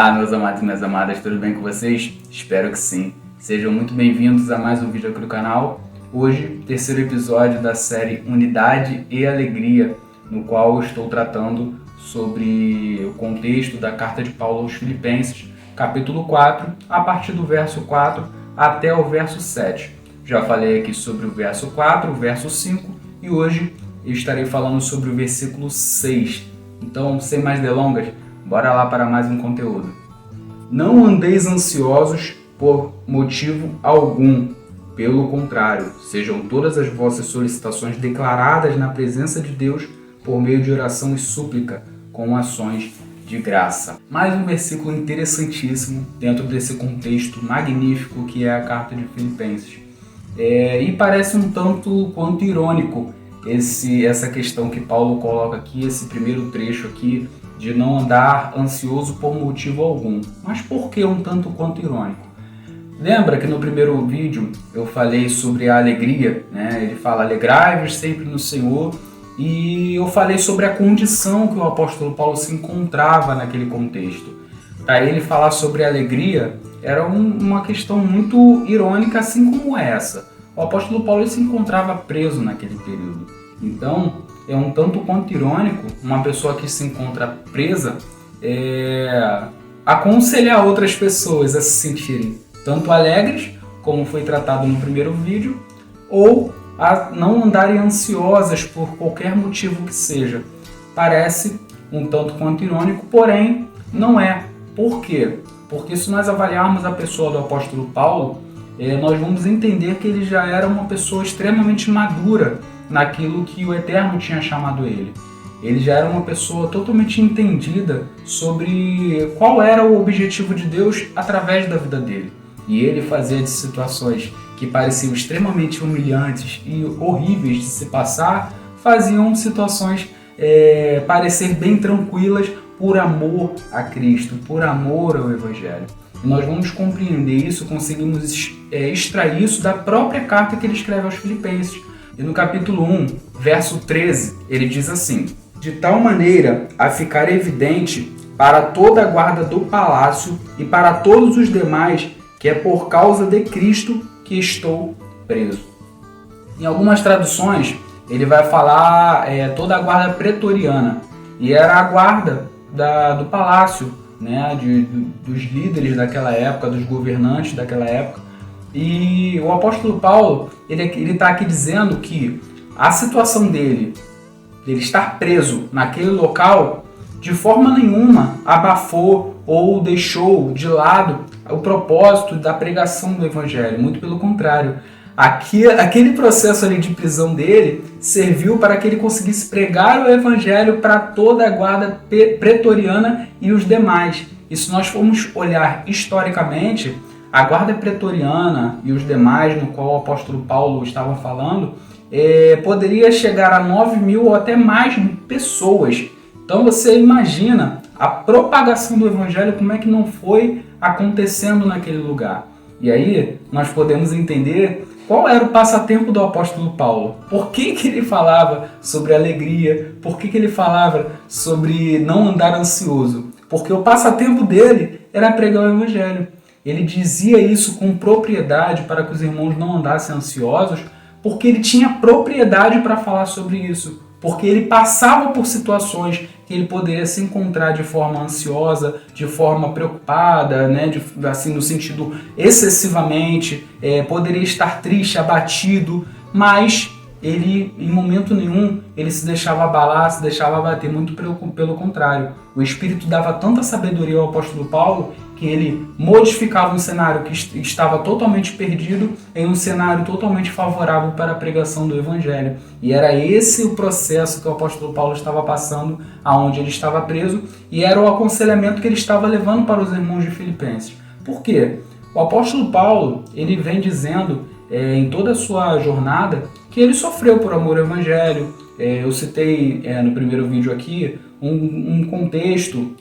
Olá, meus amados e minhas amadas, tudo bem com vocês? Espero que sim. Sejam muito bem-vindos a mais um vídeo aqui do canal. Hoje, terceiro episódio da série Unidade e Alegria, no qual eu estou tratando sobre o contexto da carta de Paulo aos Filipenses, capítulo 4, a partir do verso 4 até o verso 7. Já falei aqui sobre o verso 4, o verso 5 e hoje eu estarei falando sobre o versículo 6. Então, sem mais delongas, bora lá para mais um conteúdo. Não andeis ansiosos por motivo algum. Pelo contrário, sejam todas as vossas solicitações declaradas na presença de Deus por meio de oração e súplica, com ações de graça. Mais um versículo interessantíssimo dentro desse contexto magnífico que é a carta de Filipenses. E parece um tanto quanto irônico essa questão que Paulo coloca aqui, esse primeiro trecho aqui, de não andar ansioso por motivo algum. Mas por que um tanto quanto irônico? Lembra que no primeiro vídeo eu falei sobre a alegria, né? Ele fala, alegrai-vos sempre no Senhor, e eu falei sobre a condição que o apóstolo Paulo se encontrava naquele contexto. Para ele falar sobre a alegria era uma questão muito irônica, assim como essa. O apóstolo Paulo se encontrava preso naquele período. Então, é um tanto quanto irônico uma pessoa que se encontra presa aconselhar outras pessoas a se sentirem tanto alegres, como foi tratado no primeiro vídeo, ou a não andarem ansiosas por qualquer motivo que seja. Parece um tanto quanto irônico, porém não é. Por quê? Porque se nós avaliarmos a pessoa do apóstolo Paulo, nós vamos entender que ele já era uma pessoa extremamente madura naquilo que o Eterno tinha chamado ele. Ele já era uma pessoa totalmente entendida sobre qual era o objetivo de Deus através da vida dele. E ele fazia de situações que pareciam extremamente humilhantes e horríveis de se passar, faziam situações parecer bem tranquilas por amor a Cristo, por amor ao Evangelho. E nós vamos compreender isso, conseguimos extrair isso da própria carta que ele escreve aos Filipenses. E no capítulo 1, verso 13, ele diz assim: de tal maneira a ficar evidente para toda a guarda do palácio e para todos os demais que é por causa de Cristo que estou preso. Em algumas traduções, ele vai falar toda a guarda pretoriana, e era a guarda do palácio, né, dos líderes daquela época, dos governantes daquela época. E o apóstolo Paulo, ele está aqui dizendo que a situação dele estar preso naquele local, de forma nenhuma abafou ou deixou de lado o propósito da pregação do Evangelho. Muito pelo contrário. Aquele processo ali de prisão dele serviu para que ele conseguisse pregar o Evangelho para toda a guarda pretoriana e os demais. E se nós formos olhar historicamente, a guarda pretoriana e os demais, no qual o apóstolo Paulo estava falando, poderia chegar a 9.000 ou até mais pessoas. Então você imagina a propagação do Evangelho, como é que não foi acontecendo naquele lugar. E aí nós podemos entender qual era o passatempo do apóstolo Paulo. Por que ele falava sobre alegria? Por que ele falava sobre não andar ansioso? Porque o passatempo dele era pregar o Evangelho. Ele dizia isso com propriedade para que os irmãos não andassem ansiosos, porque ele tinha propriedade para falar sobre isso. Porque ele passava por situações que ele poderia se encontrar de forma ansiosa, de forma preocupada, né, assim, no sentido excessivamente, poderia estar triste, abatido, mas ele, em momento nenhum, ele se deixava abalar, se deixava abater, muito pelo contrário. O Espírito dava tanta sabedoria ao apóstolo Paulo que ele modificava um cenário que estava totalmente perdido em um cenário totalmente favorável para a pregação do Evangelho. E era esse o processo que o apóstolo Paulo estava passando, aonde ele estava preso, e era o aconselhamento que ele estava levando para os irmãos de Filipenses. Por quê? O apóstolo Paulo, ele vem dizendo em toda a sua jornada que ele sofreu por amor ao Evangelho. Eu citei no primeiro vídeo aqui um contexto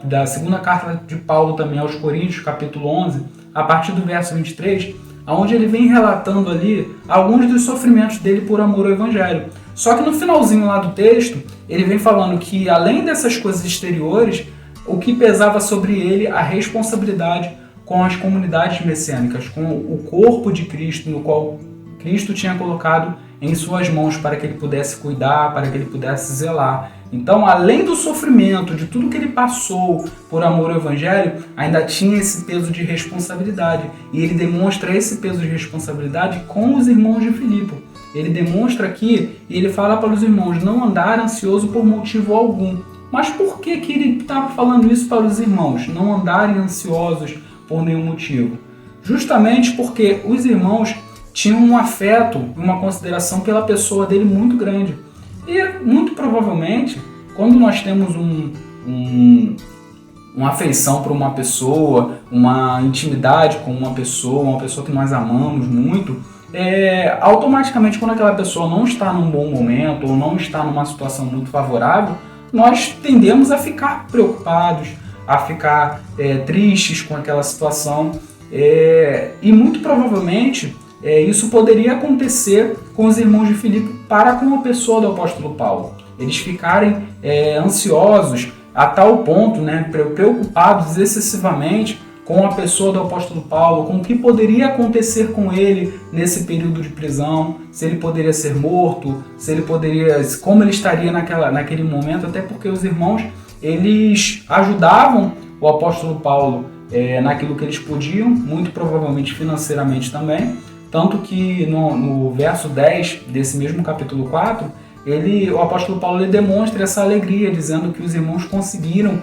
da segunda carta de Paulo também aos Coríntios, capítulo 11, a partir do verso 23, onde ele vem relatando ali alguns dos sofrimentos dele por amor ao Evangelho. Só que no finalzinho lá do texto, ele vem falando que além dessas coisas exteriores, o que pesava sobre ele a responsabilidade com as comunidades messiânicas, com o corpo de Cristo, no qual Cristo tinha colocado em suas mãos para que ele pudesse cuidar, para que ele pudesse zelar. Então, além do sofrimento, de tudo que ele passou por amor ao Evangelho, ainda tinha esse peso de responsabilidade. E ele demonstra esse peso de responsabilidade com os irmãos de Filipe. Ele demonstra aqui, e ele fala para os irmãos não andar ansioso por motivo algum. Mas por que ele estava falando isso para os irmãos? Não andarem ansiosos por nenhum motivo. Justamente porque os irmãos tinham um afeto, uma consideração pela pessoa dele muito grande. E muito provavelmente, quando nós temos uma afeição por uma pessoa, uma intimidade com uma pessoa que nós amamos muito, automaticamente quando aquela pessoa não está num bom momento ou não está numa situação muito favorável, nós tendemos a ficar preocupados, a ficar tristes com aquela situação. E muito provavelmente isso poderia acontecer com os irmãos de Filipe para com a pessoa do apóstolo Paulo. Eles ficarem ansiosos a tal ponto, preocupados excessivamente com a pessoa do apóstolo Paulo, com o que poderia acontecer com ele nesse período de prisão, se ele poderia ser morto, como ele estaria naquele momento, até porque os irmãos eles ajudavam o apóstolo Paulo naquilo que eles podiam, muito provavelmente financeiramente também. Tanto que no verso 10 desse mesmo capítulo 4, o apóstolo Paulo demonstra essa alegria, dizendo que os irmãos conseguiram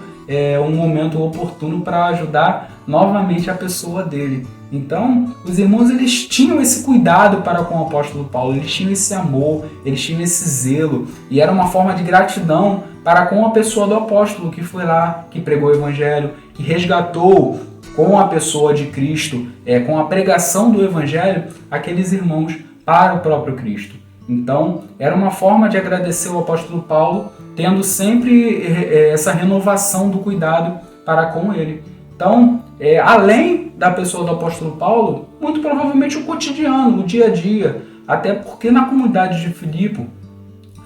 um momento oportuno para ajudar novamente a pessoa dele. Então, os irmãos eles tinham esse cuidado para com o apóstolo Paulo, eles tinham esse amor, eles tinham esse zelo, e era uma forma de gratidão para com a pessoa do apóstolo que foi lá, que pregou o evangelho, que resgatou com a pessoa de Cristo, com a pregação do Evangelho, aqueles irmãos para o próprio Cristo. Então, era uma forma de agradecer o apóstolo Paulo, tendo sempre essa renovação do cuidado para com ele. Então, além da pessoa do apóstolo Paulo, muito provavelmente o cotidiano, o dia a dia, até porque na comunidade de Filipe,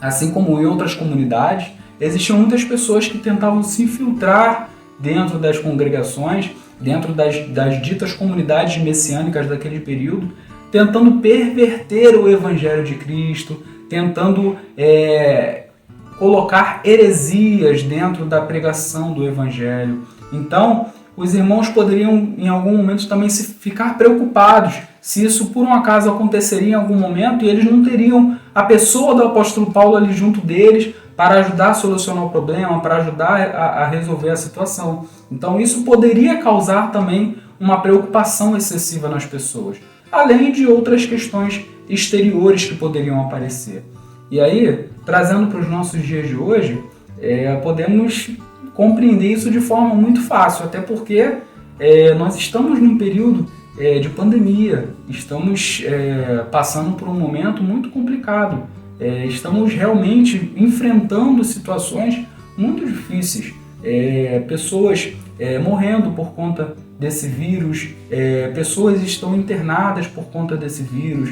assim como em outras comunidades, existiam muitas pessoas que tentavam se infiltrar dentro das congregações, dentro das ditas comunidades messiânicas daquele período, tentando perverter o Evangelho de Cristo, tentando colocar heresias dentro da pregação do Evangelho. Então, os irmãos poderiam, em algum momento, também ficar preocupados se isso, por um acaso, aconteceria em algum momento e eles não teriam a pessoa do apóstolo Paulo ali junto deles para ajudar a solucionar o problema, para ajudar a resolver a situação. Então isso poderia causar também uma preocupação excessiva nas pessoas, além de outras questões exteriores que poderiam aparecer. E aí, trazendo para os nossos dias de hoje, podemos compreender isso de forma muito fácil, até porque nós estamos num período de pandemia, estamos passando por um momento muito complicado. Estamos realmente enfrentando situações muito difíceis, pessoas morrendo por conta desse vírus, pessoas estão internadas por conta desse vírus,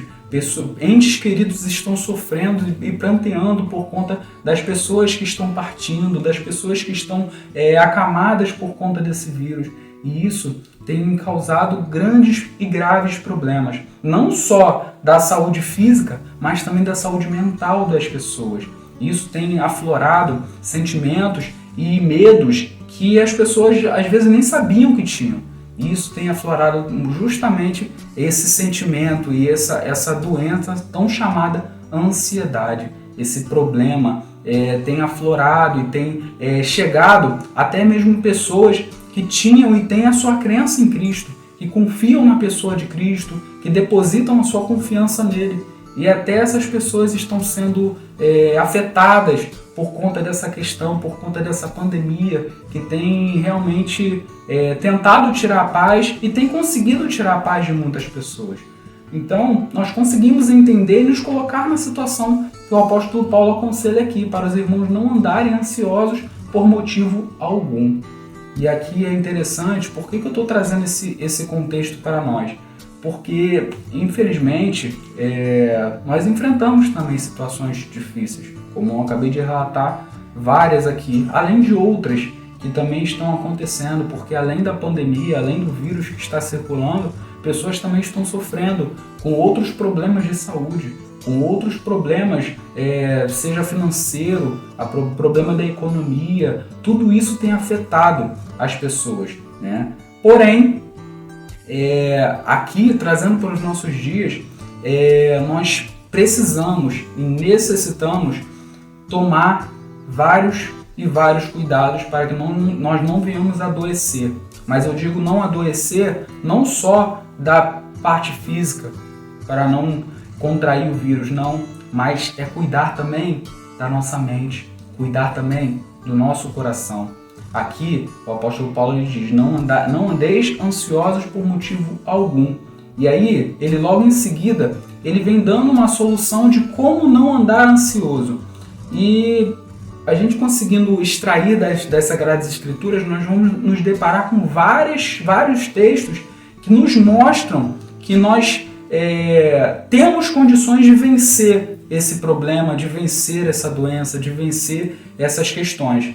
entes queridos estão sofrendo e pranteando por conta das pessoas que estão partindo, das pessoas que estão acamadas por conta desse vírus. E isso tem causado grandes e graves problemas, não só da saúde física, mas também da saúde mental das pessoas. Isso tem aflorado sentimentos e medos que as pessoas às vezes nem sabiam que tinham. E isso tem aflorado justamente esse sentimento e essa doença tão chamada ansiedade. Esse problema tem aflorado e tem chegado até mesmo pessoas que tinham e têm a sua crença em Cristo, que confiam na pessoa de Cristo, que depositam a sua confiança nele. E até essas pessoas estão sendo afetadas por conta dessa questão, por conta dessa pandemia, que tem realmente tentado tirar a paz e tem conseguido tirar a paz de muitas pessoas. Então, nós conseguimos entender e nos colocar na situação que o apóstolo Paulo aconselha aqui, para os irmãos não andarem ansiosos por motivo algum. E aqui é interessante, por que eu estou trazendo esse contexto para nós? Porque, infelizmente, nós enfrentamos também situações difíceis, como eu acabei de relatar várias aqui, além de outras que também estão acontecendo, porque além da pandemia, além do vírus que está circulando, pessoas também estão sofrendo com outros problemas de saúde, com outros problemas, seja financeiro, problema da economia, tudo isso tem afetado as pessoas, né? Porém, aqui, trazendo para os nossos dias, nós precisamos e necessitamos tomar vários cuidados para que nós não venhamos a adoecer. Mas eu digo não adoecer, não só da parte física, para não contrair o vírus, não, mas cuidar também da nossa mente, cuidar também do nosso coração. Aqui, o apóstolo Paulo lhe diz, não andeis ansiosos por motivo algum. E aí, ele logo em seguida, ele vem dando uma solução de como não andar ansioso. E a gente conseguindo extrair das Sagradas Escrituras, nós vamos nos deparar com vários textos que nos mostram que nós temos condições de vencer esse problema, de vencer essa doença, de vencer essas questões.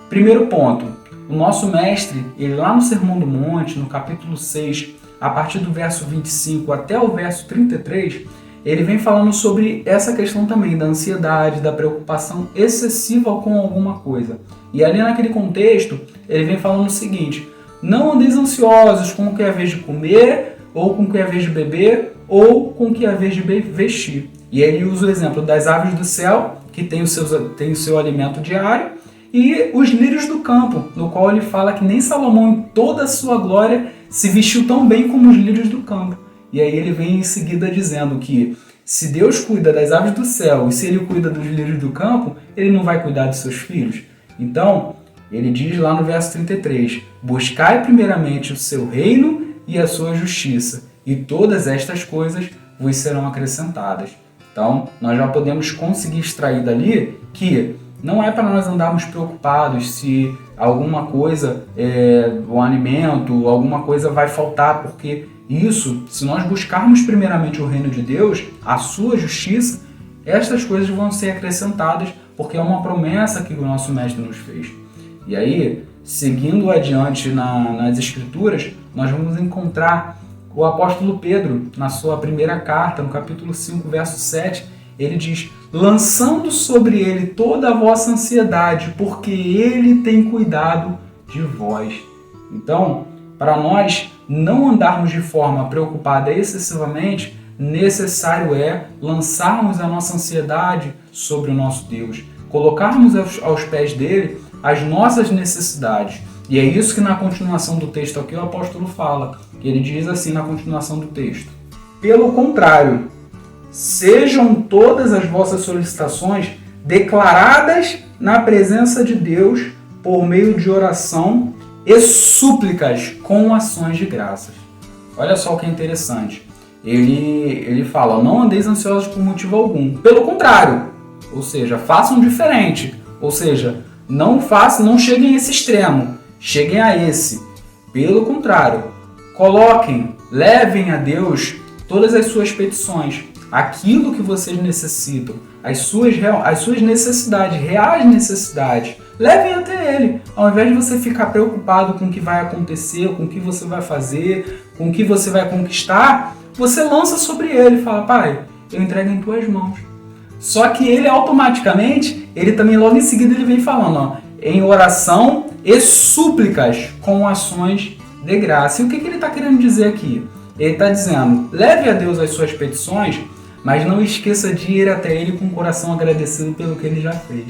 Primeiro ponto, o nosso mestre, ele lá no Sermão do Monte, no capítulo 6, a partir do verso 25 até o verso 33, ele vem falando sobre essa questão também da ansiedade, da preocupação excessiva com alguma coisa. E ali naquele contexto, ele vem falando o seguinte: não andeis ansiosos com o que é a vez de comer, ou com o que é a vez de beber, ou com o que é a vez de vestir. E ele usa o exemplo das aves do céu, que tem o seu alimento diário, e os lírios do campo, no qual ele fala que nem Salomão em toda a sua glória se vestiu tão bem como os lírios do campo. E aí ele vem em seguida dizendo que se Deus cuida das aves do céu e se ele cuida dos lírios do campo, ele não vai cuidar dos seus filhos? Então, ele diz lá no verso 33, buscai primeiramente o seu reino e a sua justiça, e todas estas coisas vos serão acrescentadas. Então, nós já podemos conseguir extrair dali que não é para nós andarmos preocupados se alguma coisa, o alimento, alguma coisa vai faltar, porque isso, se nós buscarmos primeiramente o reino de Deus, a sua justiça, estas coisas vão ser acrescentadas, porque é uma promessa que o nosso mestre nos fez. E aí, seguindo adiante nas Escrituras, nós vamos encontrar o apóstolo Pedro, na sua primeira carta, no capítulo 5, verso 7, ele diz, lançando sobre ele toda a vossa ansiedade, porque ele tem cuidado de vós. Então, para nós não andarmos de forma preocupada excessivamente, necessário é lançarmos a nossa ansiedade sobre o nosso Deus, colocarmos aos pés dele as nossas necessidades. E é isso que na continuação do texto aqui o apóstolo fala, que ele diz assim na continuação do texto. Pelo contrário, sejam todas as vossas solicitações declaradas na presença de Deus por meio de oração e súplicas com ações de graças. Olha só o que é interessante. Ele fala, não andeis ansiosos por motivo algum. Pelo contrário, ou seja, façam diferente. Ou seja, não cheguem a esse extremo, cheguem a esse. Pelo contrário, levem a Deus todas as suas petições, aquilo que vocês necessitam, as suas necessidades, reais necessidades, levem até Ele. Ao invés de você ficar preocupado com o que vai acontecer, com o que você vai fazer, com o que você vai conquistar, você lança sobre Ele e fala, Pai, eu entrego em Tuas mãos. Só que Ele automaticamente, Ele também logo em seguida ele vem falando, em oração e súplicas com ações de graça. E o que ele está querendo dizer aqui? Ele está dizendo, leve a Deus as suas petições, mas não esqueça de ir até Ele com o coração agradecido pelo que Ele já fez.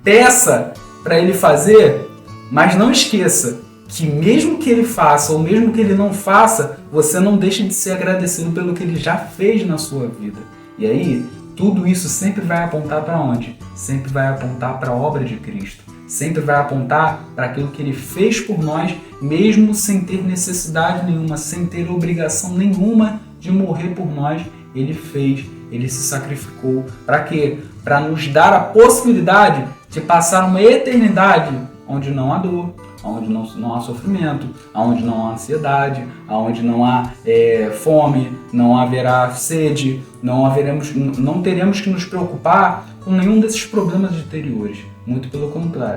Peça para Ele fazer, mas não esqueça que mesmo que Ele faça ou mesmo que Ele não faça, você não deixe de ser agradecido pelo que Ele já fez na sua vida. E aí, tudo isso sempre vai apontar para onde? Sempre vai apontar para a obra de Cristo. Sempre vai apontar para aquilo que Ele fez por nós, mesmo sem ter necessidade nenhuma, sem ter obrigação nenhuma de morrer por nós. Ele fez, Ele se sacrificou. Para quê? Para nos dar a possibilidade de passar uma eternidade onde não há dor, onde não há sofrimento, onde não há ansiedade, onde não há fome, não haverá sede, não teremos que nos preocupar com nenhum desses problemas exteriores. Muito pelo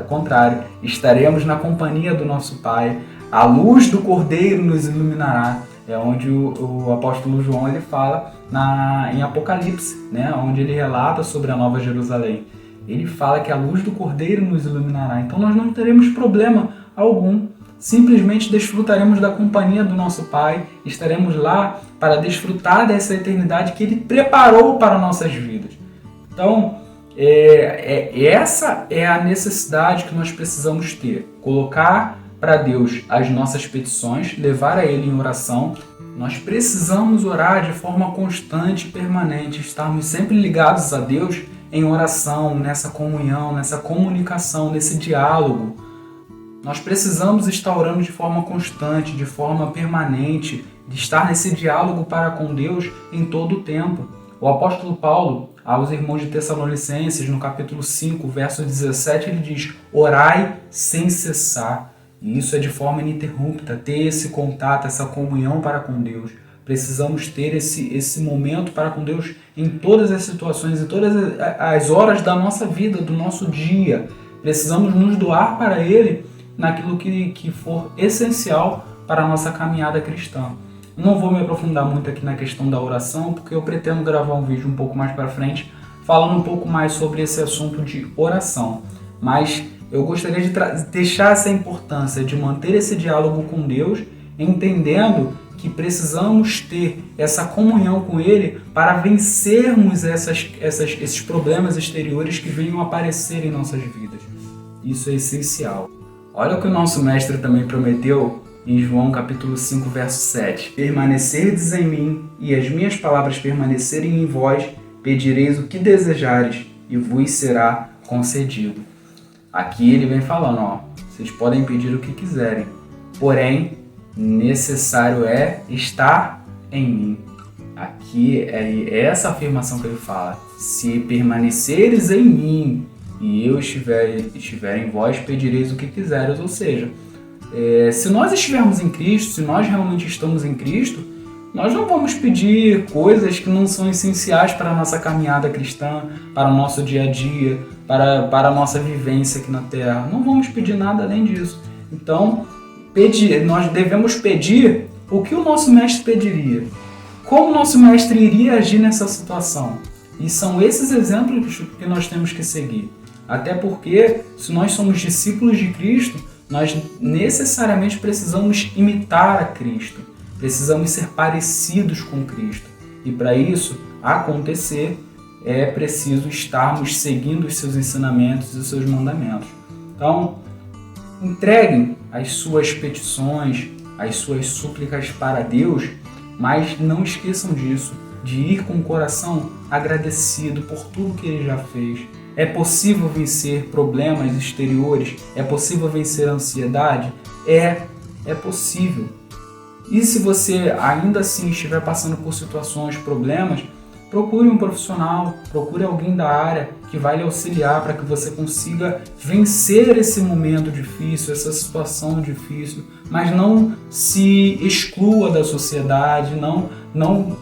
contrário, estaremos na companhia do nosso Pai, a luz do Cordeiro nos iluminará. É onde o apóstolo João ele fala em Apocalipse, né? Onde ele relata sobre a Nova Jerusalém. Ele fala que a luz do Cordeiro nos iluminará. Então nós não teremos problema algum. Simplesmente desfrutaremos da companhia do nosso Pai. Estaremos lá para desfrutar dessa eternidade que Ele preparou para nossas vidas. Então, essa é a necessidade que nós precisamos ter. Colocar para Deus as nossas petições, levar a Ele em oração. Nós precisamos orar de forma constante e permanente, estarmos sempre ligados a Deus em oração, nessa comunhão, nessa comunicação, nesse diálogo. Nós precisamos estar orando de forma constante, de forma permanente, de estar nesse diálogo para com Deus em todo o tempo. O apóstolo Paulo, aos irmãos de Tessalonicenses, no capítulo 5, verso 17, ele diz: orai sem cessar. E isso é de forma ininterrupta, ter esse contato, essa comunhão para com Deus. Precisamos ter esse momento para com Deus em todas as situações, em todas as horas da nossa vida, do nosso dia. Precisamos nos doar para Ele naquilo que for essencial para a nossa caminhada cristã. Não vou me aprofundar muito aqui na questão da oração, porque eu pretendo gravar um vídeo um pouco mais para frente, falando um pouco mais sobre esse assunto de oração. Mas eu gostaria de deixar essa importância de manter esse diálogo com Deus, entendendo que precisamos ter essa comunhão com Ele para vencermos esses problemas exteriores que venham aparecer em nossas vidas. Isso é essencial. Olha o que o nosso mestre também prometeu em João capítulo 5, verso 7. Permanecerdes em mim e as minhas palavras permanecerem em vós, pedireis o que desejares e vos será concedido. Aqui ele vem falando, vocês podem pedir o que quiserem, porém, necessário é estar em mim. Aqui é essa afirmação que ele fala. Se permaneceres em mim e eu estiver em vós, pedireis o que quiseres. Ou seja, se nós estivermos em Cristo, se nós realmente estamos em Cristo, nós não vamos pedir coisas que não são essenciais para a nossa caminhada cristã, para o nosso dia a dia, para a nossa vivência aqui na Terra. Não vamos pedir nada além disso. Então, nós devemos pedir o que o nosso mestre pediria. Como o nosso mestre iria agir nessa situação. E são esses exemplos que nós temos que seguir. Até porque, se nós somos discípulos de Cristo, nós necessariamente precisamos imitar a Cristo. Precisamos ser parecidos com Cristo. E para isso acontecer, é preciso estarmos seguindo os seus ensinamentos e os seus mandamentos. Então, entreguem as suas petições, as suas súplicas para Deus, mas não esqueçam disso, de ir com o coração agradecido por tudo que Ele já fez. É possível vencer problemas exteriores? É possível vencer a ansiedade? É possível. E se você ainda assim estiver passando por situações, problemas, procure um profissional, procure alguém da área que vai lhe auxiliar para que você consiga vencer esse momento difícil, essa situação difícil, mas não se exclua da sociedade, não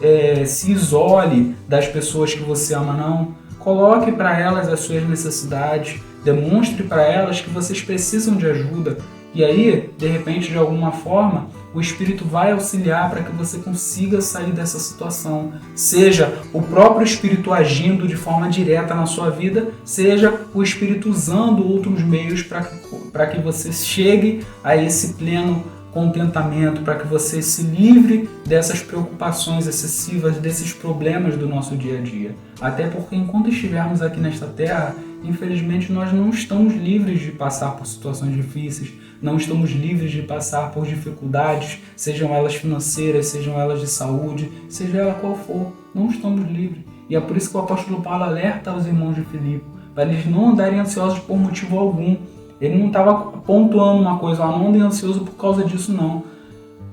se isole das pessoas que você ama, não. Coloque para elas as suas necessidades, demonstre para elas que vocês precisam de ajuda. E aí, de repente, de alguma forma, o Espírito vai auxiliar para que você consiga sair dessa situação. Seja o próprio Espírito agindo de forma direta na sua vida, seja o Espírito usando outros meios para que você chegue a esse pleno contentamento, para que você se livre dessas preocupações excessivas, desses problemas do nosso dia a dia. Até porque enquanto estivermos aqui nesta terra, infelizmente nós não estamos livres de passar por situações difíceis, não estamos livres de passar por dificuldades, sejam elas financeiras, sejam elas de saúde, seja ela qual for, não estamos livres. E é por isso que o apóstolo Paulo alerta aos irmãos de Filipe, para eles não andarem ansiosos por motivo algum. Ele não estava pontuando uma coisa, não andem ansioso por causa disso, não.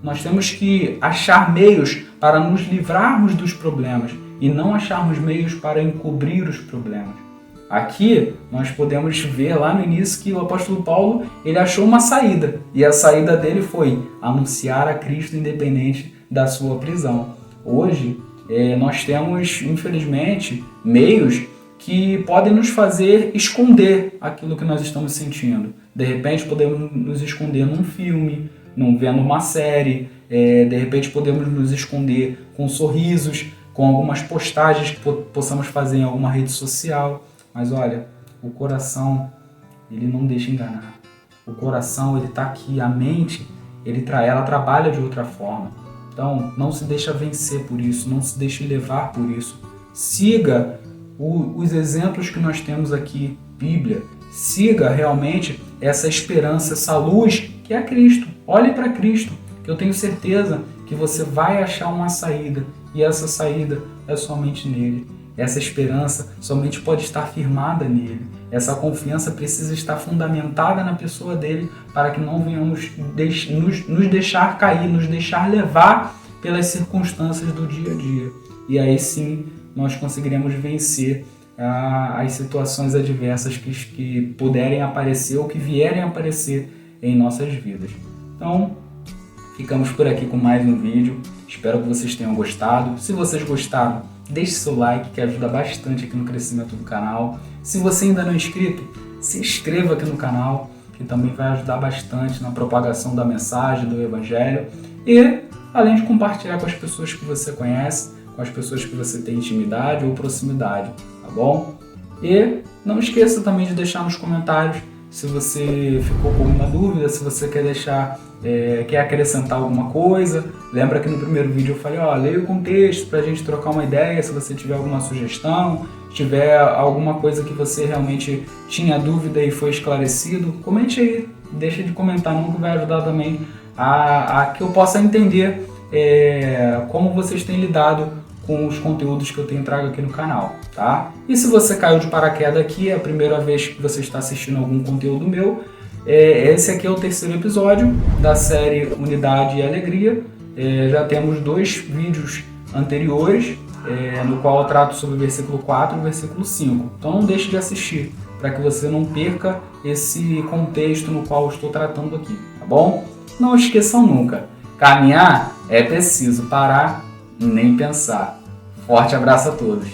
Nós temos que achar meios para nos livrarmos dos problemas e não acharmos meios para encobrir os problemas. Aqui nós podemos ver lá no início que o apóstolo Paulo ele achou uma saída, e a saída dele foi anunciar a Cristo independente da sua prisão. Hoje nós temos, infelizmente, meios que podem nos fazer esconder aquilo que nós estamos sentindo. De repente podemos nos esconder num filme, vendo uma série, de repente podemos nos esconder com sorrisos, com algumas postagens que possamos fazer em alguma rede social. Mas olha, o coração, ele não deixa enganar. O coração, ele está aqui, a mente, ela trabalha de outra forma. Então, não se deixa vencer por isso, não se deixe levar por isso. Siga os exemplos que nós temos aqui, Bíblia. Siga realmente essa esperança, essa luz que é Cristo. Olhe para Cristo, que eu tenho certeza que você vai achar uma saída. E essa saída é somente nele. Essa esperança somente pode estar firmada nele. Essa confiança precisa estar fundamentada na pessoa dele para que não venhamos nos deixar cair, nos deixar levar pelas circunstâncias do dia a dia. E aí sim nós conseguiremos vencer as situações adversas que puderem aparecer ou que vierem a aparecer em nossas vidas. Então, ficamos por aqui com mais um vídeo. Espero que vocês tenham gostado. Se vocês gostaram, deixe seu like, que ajuda bastante aqui no crescimento do canal. Se você ainda não é inscrito, se inscreva aqui no canal, que também vai ajudar bastante na propagação da mensagem, do Evangelho. E, além de compartilhar com as pessoas que você conhece, com as pessoas que você tem intimidade ou proximidade, tá bom? E não esqueça também de deixar nos comentários se você ficou com alguma dúvida, se você quer acrescentar alguma coisa. Lembra que no primeiro vídeo eu falei, leia o contexto para a gente trocar uma ideia. Se você tiver alguma sugestão, tiver alguma coisa que você realmente tinha dúvida e foi esclarecido, comente aí, deixa de comentar, não, que vai ajudar também a que eu possa entender como vocês têm lidado com os conteúdos que eu tenho trago aqui no canal, tá? E se você caiu de paraquedas aqui, é a primeira vez que você está assistindo algum conteúdo meu, esse aqui é o terceiro episódio da série Unidade e Alegria. Já temos 2 vídeos anteriores, no qual eu trato sobre o versículo 4 e o versículo 5. Então não deixe de assistir, para que você não perca esse contexto no qual eu estou tratando aqui, tá bom? Não esqueçam nunca, caminhar é preciso parar, nem pensar. Forte abraço a todos!